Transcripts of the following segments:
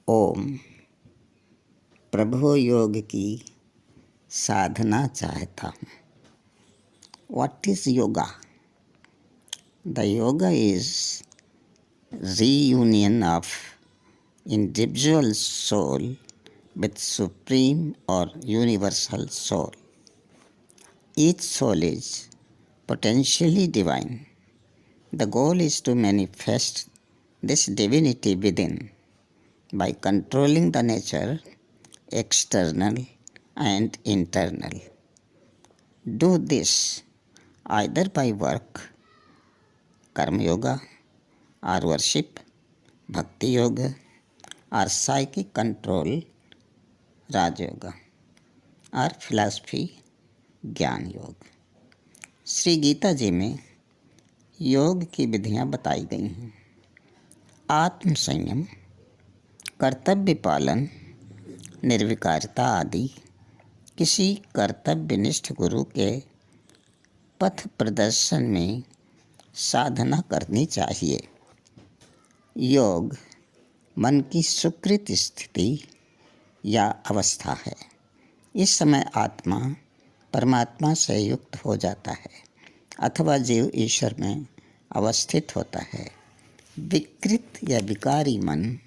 ओम। प्रभु योग की साधना चाहता हूँ। What is yoga? The yoga is reunion of individual soul with supreme or universal soul. Each soul is potentially divine. The goal is to manifest this divinity within by controlling the nature, external and internal. Do this either by work, karma yoga, or worship, bhakti yoga, or psychic control, Raj yoga, और philosophy ज्ञान योग। श्री गीता जी में योग की विधियां बताई गई हैं। आत्म संयम, कर्तव्य पालन, निर्विकारता आदि किसी कर्तव्यनिष्ठ गुरु के पथ प्रदर्शन में साधना करनी चाहिए। योग मन की सुकृत स्थिति या अवस्था है। इस समय आत्मा परमात्मा से युक्त हो जाता है अथवा जीव ईश्वर में अवस्थित होता है। विकृत या विकारी मन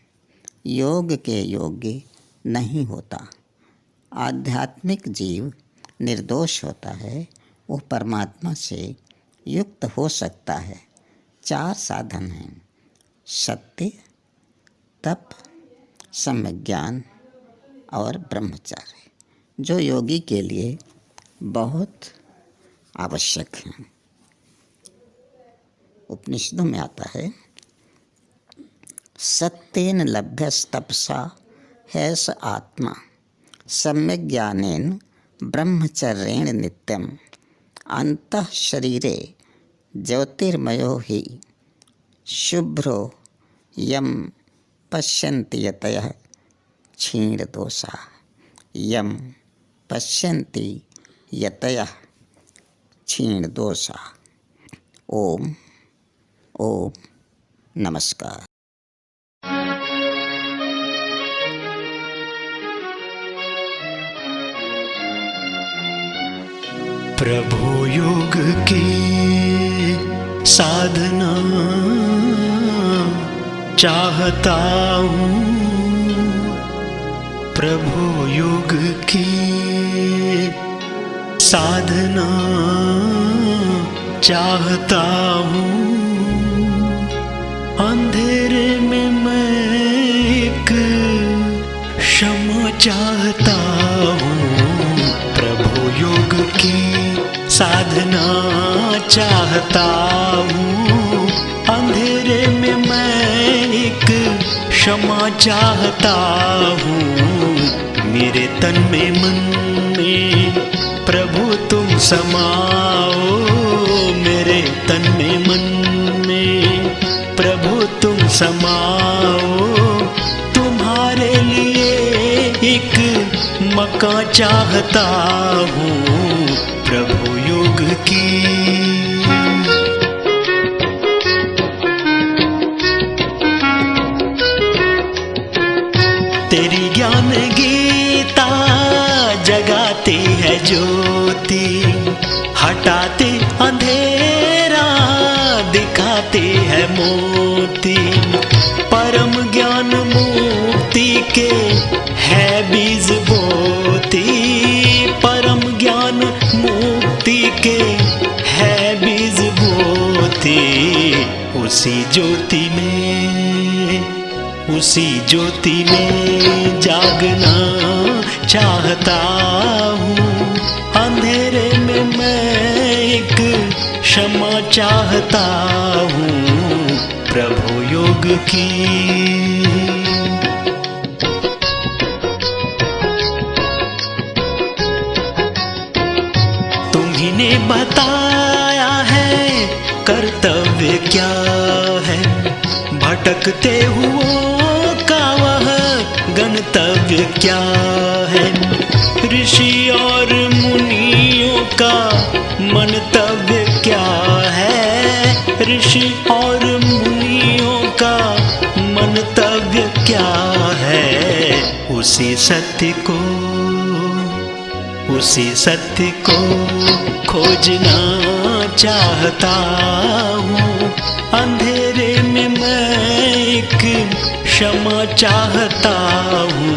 योग के योग्य नहीं होता। आध्यात्मिक जीव निर्दोष होता है, वो परमात्मा से युक्त हो सकता है। 4 साधन हैं: सत्य, तप, सम्यक ज्ञान और ब्रह्मचर्य, जो योगी के लिए बहुत आवश्यक हैं। उपनिषदों में आता है, सत्येन लभ्यस्तपसा हैष आत्मा, सम्यक ज्ञानेन ब्रह्मचर्येण नित्यम, अंतः शरीरे ज्योतिर्मयो हि शुभ्रो यम पश्यन्ति यतयः क्षीणदोषा, यम पश्यन्ति यतयः क्षीणदोषा। ओम ओम नमस्कार। प्रभु योग की साधना चाहता हूँ। प्रभु योग की साधना चाहता हूँ। अंधेरे में मैं एक क्षमा चाहता हूँ। प्रभु योग की साधना चाहता हूँ। अंधेरे में मैं एक क्षमा चाहता हूँ। मेरे तन में मन में प्रभु तुम समाओ। मेरे तन में मन में प्रभु तुम समाओ। तुम्हारे लिए एक मकान चाहता हूँ। प्रभु योग की तेरी ज्ञान गीता जगाती है ज्योति, हटाते अंधेरा दिखाते है मोती। परम ज्ञान मुक्ति के है बीज बोती। परम ज्ञान मुक्ति के है बीज बोती। उसी ज्योति में जागना चाहता हूँ। अंधेरे में मैं एक क्षमा चाहता हूँ। प्रभु योग की तुम्ही ने बताया है कर्तव्य क्या है। भटकते हुओं का वह गंतव्य क्या है। ऋषि और मुनियों का मंतव्य क्या है। ऋषि और मुनियों का मंतव्य क्या है। उसी सत्य को खोजना चाहता हूँ। अंधेरे में मैं एक क्षमा चाहता हूँ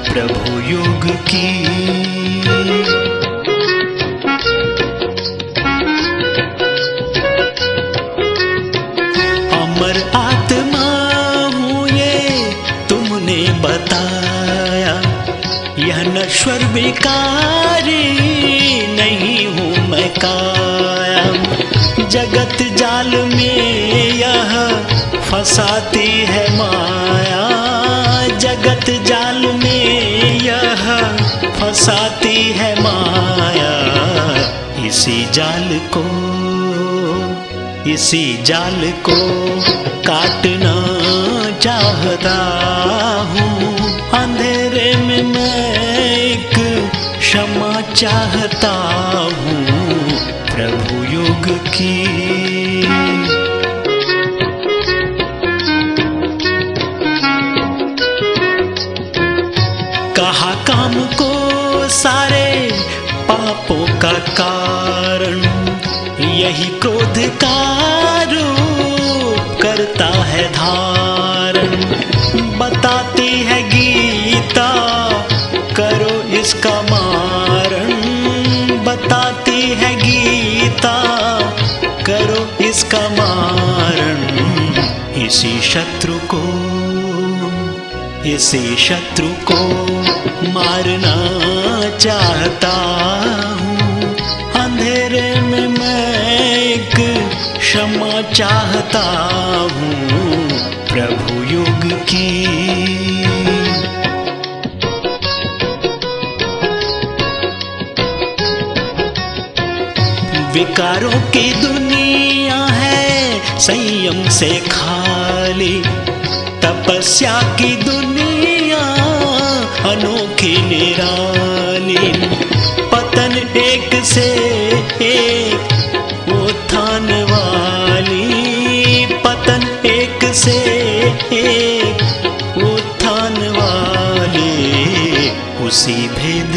प्रभु युग की। अमर आत्मा हूँ ये तुमने बताया, यह नश्वर विकारी नहीं हूँ मैं काया। जगत जाल में यह फंसाती है माया, जगत जाल में यह फंसाती है माया। इसी जाल को काटना चाहता हूँ। अंधेरे में मैं एक क्षमा चाहता हूँ प्रभु युग की। कहा काम को सारे पापों का कारण, यही क्रोध का रूप करता है धारण। बताती है गीता करो इसका मारण, बताती है गीता करो इसका मारण। इसी शत्रु को मारना चाहता हूँ। अंधेरे में मैं एक क्षमा चाहता हूँ प्रभु युग की। विकारों की दुनिया है संयम से खाली, तपस्या की दुनिया अनोखी निराली। पतन एक से एक उत्थान वाली, पतन एक से एक उत्थान वाली। उसी भेद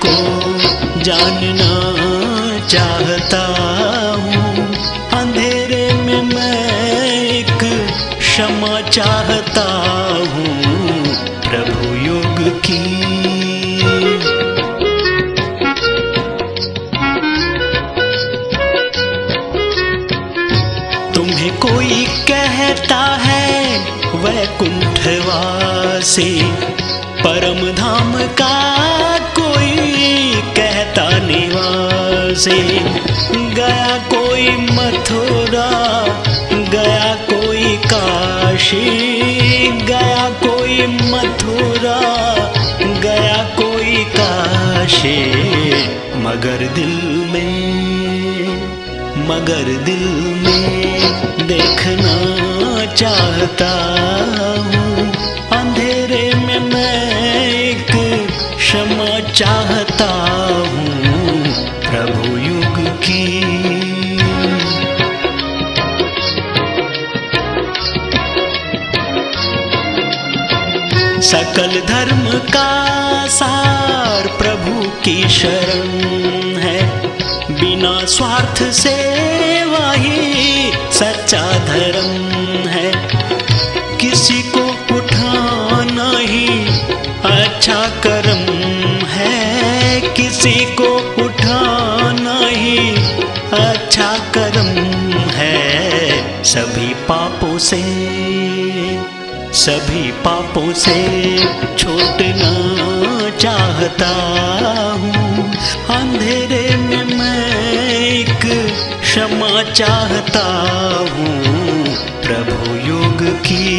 को जानना चाहता हूँ। अंधेरे में मैं एक क्षमा चाहता हूँ प्रभु युग की। तुम्हें कोई कहता है वैकुंठवासी, परम धाम का कोई कहता निवासी। गया कोई मथुरा, गया कोई काशी, गया कोई मथुरा, गया कोई काशी। मगर दिल में देखना चाहता हूँ। अंधेरे में मैं एक क्षमा चाहता हूँ प्रभु युग की। सकल धर्म का सार प्रभु की शरण है, बिना स्वार्थ से वही सच्चा धर्म है। किसी को उठाना ही अच्छा कर्म है, किसी को उठाना ही अच्छा कर्म है। सभी पापों से छूटना चाहता हूँ। अंधेरे में मैं एक क्षमा चाहता हूँ प्रभु युग की।